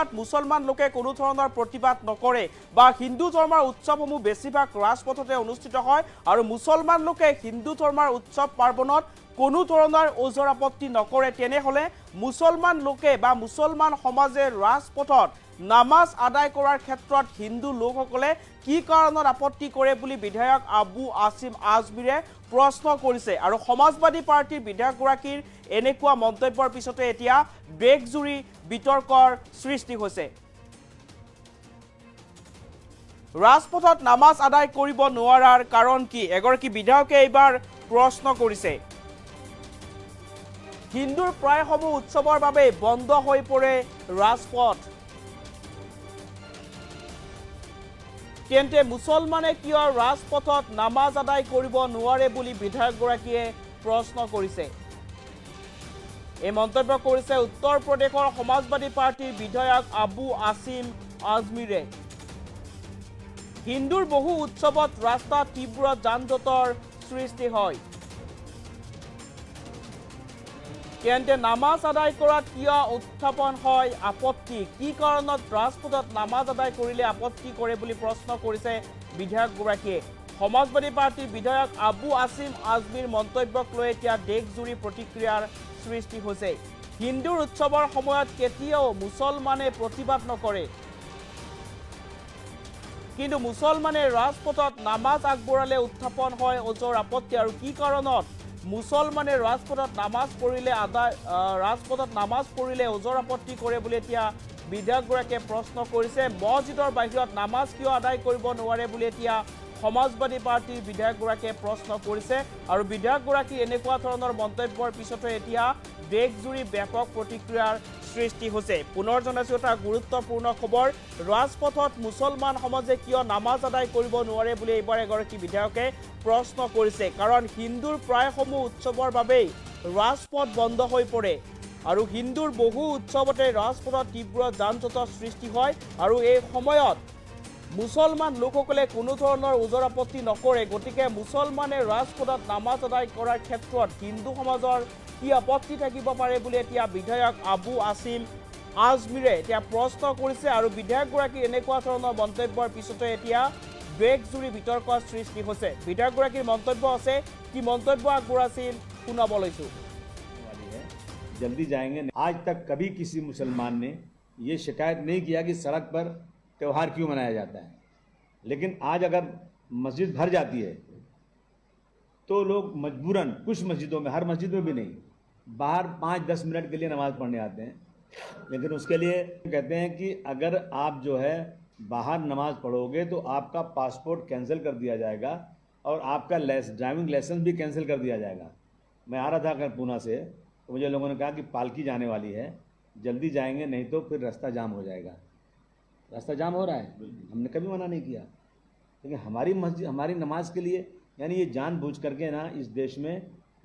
সময়ত মুছলমান লোকে কোনো ধৰণৰ প্ৰতিবাদ নকৰে বা হিন্দু ধৰ্মৰ উৎসৱসমূহ বেছিভাগ ৰাজপথতে অনুষ্ঠিত হয় আৰু মুছলমান লোকে হিন্দু ধৰ্মৰ উৎসৱ পাৰ্বণত কোনো ধৰণৰ ওজৰ আপত্তি নকৰে, তেনেহ'লে মুছলমান লোকে বা মুছলমান সমাজে ৰাজপথত নামাজ আদায় কৰাৰ ক্ষেত্ৰত হিন্দু লোকসকলে কি কাৰণত আপত্তি কৰে বুলি বিধায়ক আবু আসিম আজমিৰে প্ৰশ্ন কৰিছে। আৰু সমাজবাদী পাৰ্টিৰ বিধায়কগৰাকীৰ এনেকুৱা মন্তব্যৰ পিছতে এতিয়া দেশজুৰি বিতৰ্কৰ সৃষ্টি হৈছে। ৰাজপথত নামাজ আদায় কৰিব নোৱাৰাৰ কাৰণ কি? এগৰাকী বিধায়কে এইবাৰ প্ৰশ্ন কৰিছে। হিন্দুৰ প্ৰায়সমূহ উৎসৱৰ বাবে বন্ধ হৈ পৰে ৰাজপথ, তেন্তে মুছলমানে কিয় ৰাজপথত নামাজ আদায় কৰিব নোৱাৰে বুলি বিধায়কগৰাকীয়ে প্ৰশ্ন কৰিছে। এই মন্তব্য কৰিছে উত্তৰ প্ৰদেশৰ সমাজবাদী পাৰ্টিৰ বিধায়ক আবু আসিম আজমিৰে। হিন্দুৰ বহু উৎসৱত ৰাস্তাত তীব্ৰ যান-জঁটৰ সৃষ্টি হয়, তেন্তে নামাজ আদায় কৰাত কিয় উত্থাপন হয় আপত্তি? কি কাৰণত ৰাজপথত নামাজ আদায় কৰিলে আপত্তি কৰে বুলি প্ৰশ্ন কৰিছে বিধায়কগৰাকীয়ে। সমাজবাদী পাৰ্টিৰ বিধায়ক আবু আসিম আজমিৰ মন্তব্যক লৈ এতিয়া দেশজুৰি প্ৰতিক্ৰিয়াৰ সৃষ্টি হৈছে। হিন্দুৰ উৎসৱৰ সময়ত কেতিয়াও মুছলমানে প্ৰতিবাদ নকৰে, কিন্তু মুছলমানে ৰাজপথত নামাজ আগবঢ়ালে উত্থাপন হয় ওজৰ আপত্তি। আৰু কি কাৰণত মুছলমানে ৰাজপথত নামাজ পঢ়িলে ওজৰ আপত্তি কৰে বুলি এতিয়া বিধায়কগৰাকীয়ে প্ৰশ্ন কৰিছে। মছজিদৰ বাহিৰত নামাজ কিয় আদায় কৰিব নোৱাৰে বুলি এতিয়া সমাজবাদী পাৰ্টিৰ বিধায়কগৰাকীয়ে প্ৰশ্ন কৰিছে। আৰু বিধায়কগৰাকীৰ এনেকুৱা ধৰণৰ মন্তব্যৰ পিছতে এতিয়া দেশজুৰি ব্যাপক প্ৰতিক্ৰিয়াৰ সৃষ্টি হৈছে। পুনৰ জনাইছো এটা গুৰুত্বপূৰ্ণ খবৰ, ৰাজপথত মুছলমান সমাজে কিয় নামাজ আদায় কৰিব নোৱাৰে বুলি এইবাৰ এগৰাকী বিধায়কে প্ৰশ্ন কৰিছে। কাৰণ হিন্দুৰ প্ৰায়সমূহ উৎসৱৰ বাবেই ৰাজপথ বন্ধ হৈ পৰে আৰু হিন্দুৰ বহু উৎসৱতে ৰাজপথত তীব্ৰ যান-জঁটৰ সৃষ্টি হয় আৰু এই সময়ত মুছলমান লোকসকলে কোনো ধৰণৰ ওজৰ আপত্তি নকৰে। গতিকে মুছলমানে ৰাজপথত নামাজ আদায় কৰাৰ ক্ষেত্ৰত হিন্দু সমাজৰ কি আপত্তি থাকিব পাৰে বুলি এতিয়া বিধায়ক আবু আসিম আজমিৰে এতিয়া প্ৰশ্ন কৰিছে। আৰু বিধায়কগৰাকীৰ এনেকুৱা ধৰণৰ মন্তব্যৰ পিছতে এতিয়া দেশজুৰি বিতৰ্কৰ সৃষ্টি হৈছে। বিধায়কগৰাকীৰ মন্তব্য আছে, কি মন্তব্য আগবঢ়াইছিল শুনাব লৈছো। जल्दी जाएंगे। आज तक कभी किसी मुसलमान ने ये शिकायत नहीं किया कि सड़क पर त्यौहार क्यों मनाया जाता है, लेकिन आज अगर मस्जिद भर जाती है तो लोग मजबूरन, कुछ मस्जिदों में, हर मस्जिद में भी नहीं, बाहर 5-10 मिनट के लिए नमाज़ पढ़ने आते हैं। लेकिन उसके लिए कहते हैं कि अगर आप जो है बाहर नमाज़ पढ़ोगे तो आपका पासपोर्ट कैंसिल कर दिया जाएगा और आपका ड्राइविंग लाइसेंस भी कैंसिल कर दिया जाएगा। मैं आ रहा था पूना से, तो मुझे लोगों ने कहा कि पालकी जाने वाली है, जल्दी जाएंगे नहीं तो फिर रास्ता जाम हो जाएगा। रास्ता जाम हो रहा है, हमने कभी मना नहीं किया, लेकिन हमारी मस्जिद, हमारी नमाज के लिए, यानी ये जानबूझ करके ना इस देश में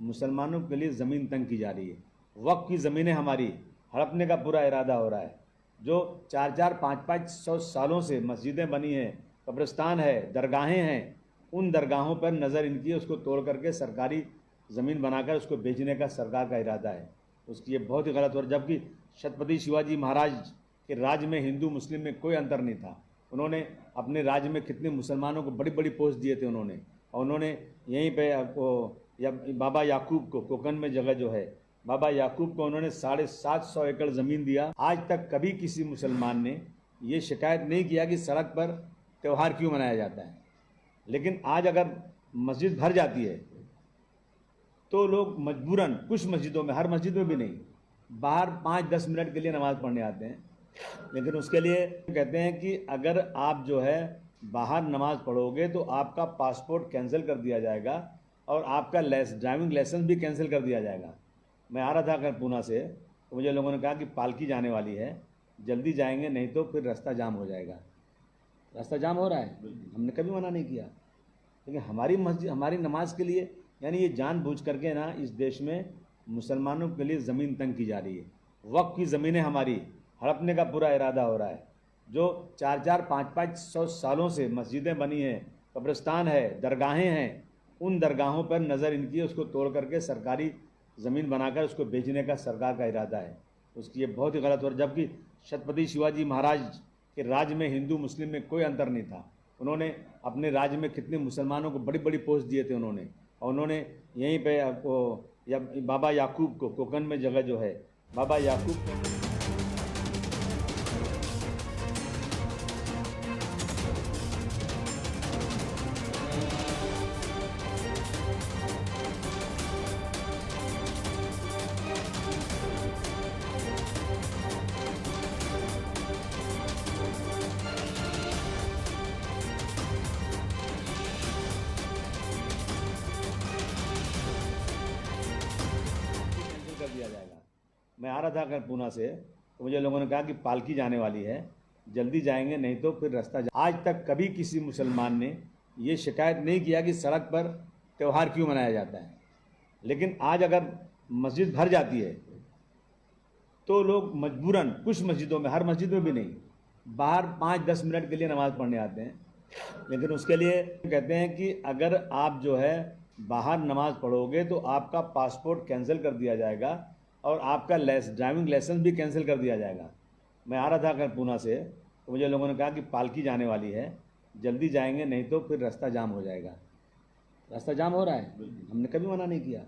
मुसलमानों के लिए ज़मीन तंग की जा रही है। वक्फ की ज़मीनें हमारी हड़पने का पूरा इरादा हो रहा है। जो 4-5 सालों से मस्जिदें बनी हैं, कब्रिस्तान है, दरगाहें हैं, उन दरगाहों पर नज़र इनकी है, उसको तोड़ करके सरकारी ज़मीन बनाकर उसको बेचने का सरकार का इरादा है। उसकी ये बहुत ही गलत हो रहा है। जबकि छत्रपति शिवाजी महाराज के राज में हिंदू मुस्लिम में कोई अंतर नहीं था। उन्होंने अपने राज्य में कितने मुसलमानों को बड़ी बड़ी पोस्ट दिए थे उन्होंने, और उन्होंने यहीं पे बाबा याकूब को, कोकन में जगह जो है, बाबा याकूब को उन्होंने 750 एकड़ ज़मीन दिया। आज तक कभी किसी मुसलमान ने ये शिकायत नहीं किया कि सड़क पर त्यौहार क्यों मनाया जाता है, लेकिन आज अगर मस्जिद भर जाती है तो लोग मजबूरन, कुछ मस्जिदों में, हर मस्जिद में भी नहीं, बाहर 5-10 मिनट के लिए नमाज़ पढ़ने आते हैं। लेकिन उसके लिए कहते हैं कि अगर आप जो है बाहर नमाज़ पढ़ोगे तो आपका पासपोर्ट कैंसिल कर दिया जाएगा और आपका ड्राइविंग लाइसेंस भी कैंसिल कर दिया जाएगा। मैं आ रहा था पूना से, तो मुझे लोगों ने कहा कि पालकी जाने वाली है, जल्दी जाएंगे नहीं तो फिर रास्ता जाम हो जाएगा। रास्ता जाम हो रहा है, हमने कभी मना नहीं किया, लेकिन हमारी मस्जिद, हमारी नमाज के लिए, यानी ये जानबूझ करके ना इस देश में मुसलमानों के लिए ज़मीन तंग की जा रही है। वक्फ की ज़मीनें हमारी हड़पने का पूरा इरादा हो रहा है। जो 4-5 सालों से मस्जिदें बनी हैं, कब्रिस्तान है, दरगाहें हैं, उन दरगाहों पर नज़र इनकी है, उसको तोड़ करके सरकारी ज़मीन बनाकर उसको बेचने का सरकार का इरादा है। उसकी ये बहुत ही गलत हो रहा है। जबकि छत्रपति शिवाजी महाराज के राज में हिंदू मुस्लिम में कोई अंतर नहीं था। उन्होंने अपने राज्य में कितने मुसलमानों को बड़ी बड़ी पोस्ट दिए थे उन्होंने, और उन्होंने यहीं पे बाबा याकूब को कोकन में जगह जो है बाबा याकूब को कर दिया जाएगा। मैं आ रहा था अगर पूना से, तो मुझे लोगों ने कहा कि पालकी जाने वाली है, जल्दी जाएंगे नहीं तो फिर रास्ता आज तक कभी किसी मुसलमान ने ये शिकायत नहीं किया कि सड़क पर त्यौहार क्यों मनाया जाता है। लेकिन आज अगर मस्जिद भर जाती है तो लोग मजबूरन कुछ मस्जिदों में, हर मस्जिद में भी नहीं, बाहर 5-10 मिनट के लिए नमाज़ पढ़ने आते हैं। लेकिन उसके लिए कहते हैं कि अगर आप जो है बाहर नमाज पढ़ोगे तो आपका पासपोर्ट कैंसिल कर दिया जाएगा और आपका ड्राइविंग लाइसेंस भी कैंसिल कर दिया जाएगा। मैं आ रहा था अगर पूना से, तो मुझे लोगों ने कहा कि पालकी जाने वाली है, जल्दी जाएंगे नहीं तो फिर रास्ता जाम हो जाएगा। रास्ता जाम हो रहा है, हमने कभी मना नहीं किया।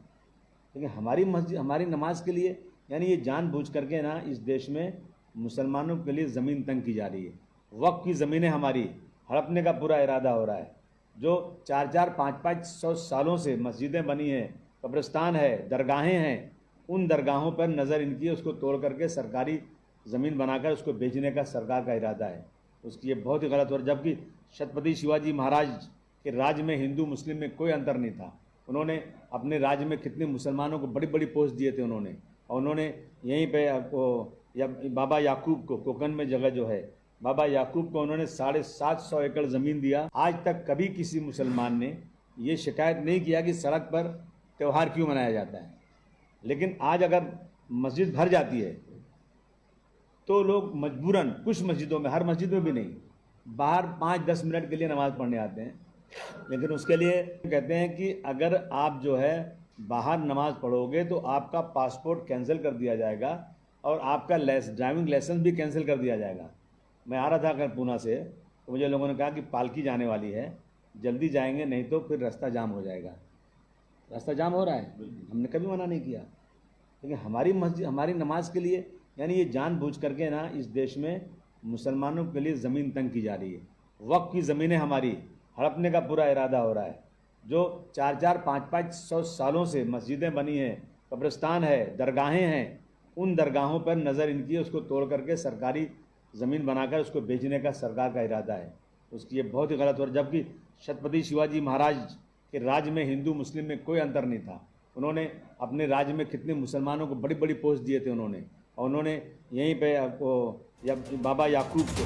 लेकिन हमारी मस्जिद, हमारी नमाज के लिए, यानी ये जानबूझ करके ना इस देश में मुसलमानों के लिए ज़मीन तंग की जा रही है। वक्फ की ज़मीनें हमारी हड़पने का पूरा इरादा हो रहा है। जो 4-4, 5-500 सालों से मस्जिदें बनी हैं, कब्रिस्तान है, दरगाहें हैं, उन दरगाहों पर नज़र इनकी है, उसको तोड़ करके सरकारी ज़मीन बनाकर उसको बेचने का सरकार का इरादा है। उसकी ये बहुत ही गलत हो रहा है। जबकि छत्रपति शिवाजी महाराज के राज में हिंदू मुस्लिम में कोई अंतर नहीं था। उन्होंने अपने राज्य में कितने मुसलमानों को बड़ी बड़ी पोस्ट दिए थे उन्होंने, और उन्होंने यहीं पे बाबा याकूब को कोकन में जगह जो है बाबा याकूब को उन्होंने 750 एकड़ ज़मीन दिया। आज तक कभी किसी मुसलमान ने ये शिकायत नहीं किया कि सड़क पर त्यौहार क्यों मनाया जाता है। लेकिन आज अगर मस्जिद भर जाती है तो लोग मजबूरन कुछ मस्जिदों में, हर मस्जिद में भी नहीं, बाहर 5-10 मिनट के लिए नमाज़ पढ़ने आते हैं। लेकिन उसके लिए कहते हैं कि अगर आप जो है बाहर नमाज पढ़ोगे तो आपका पासपोर्ट कैंसिल कर दिया जाएगा और आपका ड्राइविंग लाइसेंस भी कैंसिल कर दिया जाएगा। मैं आ रहा था अगर पूना से, तो मुझे लोगों ने कहा कि पालकी जाने वाली है, जल्दी जाएंगे नहीं तो फिर रास्ता जाम हो जाएगा। रास्ता जाम हो रहा है, हमने कभी मना नहीं किया। लेकिन हमारी मस्जिद, हमारी नमाज के लिए, यानी ये जानबूझ करके ना इस देश में मुसलमानों के लिए ज़मीन तंग की जा रही है। वक्फ की ज़मीनें हमारी हड़पने का पूरा इरादा हो रहा है। जो 4-4, 5-500 सालों से मस्जिदें बनी हैं, कब्रिस्तान है, दरगाहें हैं, उन दरगाहों पर नज़र इनकी है, उसको तोड़ करके सरकारी ज़मीन बनाकर उसको बेचने का सरकार का इरादा है। उसकी ये बहुत ही गलत हो रहा है। जबकि छत्रपति शिवाजी महाराज के राज में हिंदू मुस्लिम में कोई अंतर नहीं था। उन्होंने अपने राज्य में कितने मुसलमानों को बड़ी बड़ी पोस्ट दिए थे उन्होंने, और उन्होंने यहीं पे बाबा याकूब को